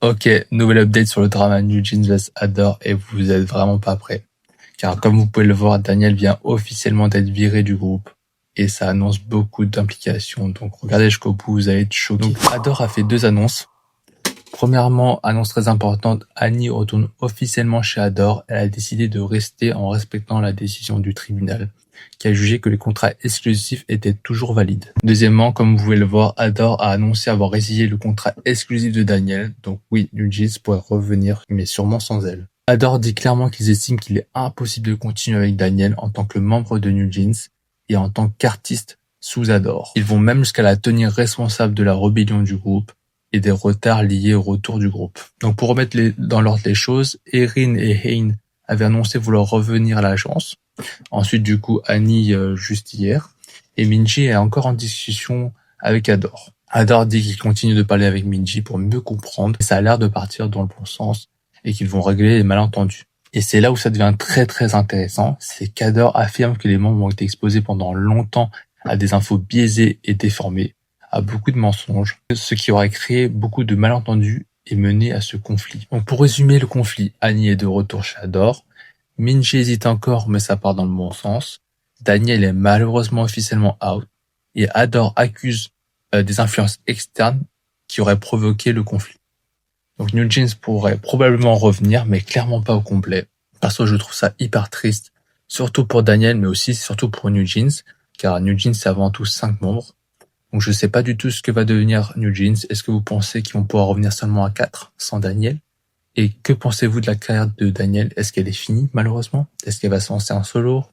Ok, nouvelle update sur le drama New Jeans vs Adore et vous êtes vraiment pas prêts. Car comme vous pouvez le voir, Daniel vient officiellement d'être viré du groupe et ça annonce beaucoup d'implications. Donc regardez jusqu'au bout, vous allez être choqués. Donc Adore a fait deux annonces. Premièrement, annonce très importante, Annie retourne officiellement chez Adore. Elle a décidé de rester en respectant la décision du tribunal, qui a jugé que les contrats exclusifs étaient toujours valides. Deuxièmement, comme vous pouvez le voir, Adore a annoncé avoir résilié le contrat exclusif de Daniel. Donc oui, New Jeans pourrait revenir, mais sûrement sans elle. Adore dit clairement qu'ils estiment qu'il est impossible de continuer avec Daniel en tant que membre de New Jeans et en tant qu'artiste sous Adore. Ils vont même jusqu'à la tenir responsable de la rébellion du groupe et des retards liés au retour du groupe. Donc pour remettre dans l'ordre les choses, Erin et Hein avaient annoncé vouloir revenir à l'agence. Ensuite, du coup, Annie juste hier. Et Minji est encore en discussion avec Adore. Adore dit qu'il continue de parler avec Minji pour mieux comprendre. Et ça a l'air de partir dans le bon sens et qu'ils vont régler les malentendus. Et c'est là où ça devient très très intéressant, c'est qu'Adore affirme que les membres ont été exposés pendant longtemps à des infos biaisées et déformées, à beaucoup de mensonges, ce qui aurait créé beaucoup de malentendus et mené à ce conflit. Donc pour résumer le conflit, Annie est de retour chez Adore, Minji hésite encore mais ça part dans le bon sens, Daniel est malheureusement officiellement out, et Adore accuse des influences externes qui auraient provoqué le conflit. Donc New Jeans pourrait probablement revenir mais clairement pas au complet. Perso je trouve ça hyper triste, surtout pour Daniel mais aussi surtout pour New Jeans, car New Jeans c'est avant tout 5 membres. Donc je sais pas du tout ce que va devenir New Jeans. Est-ce que vous pensez qu'ils vont pouvoir revenir seulement à 4 sans Daniel? Et que pensez-vous de la carrière de Daniel? Est-ce qu'elle est finie malheureusement? Est-ce qu'elle va se lancer en solo?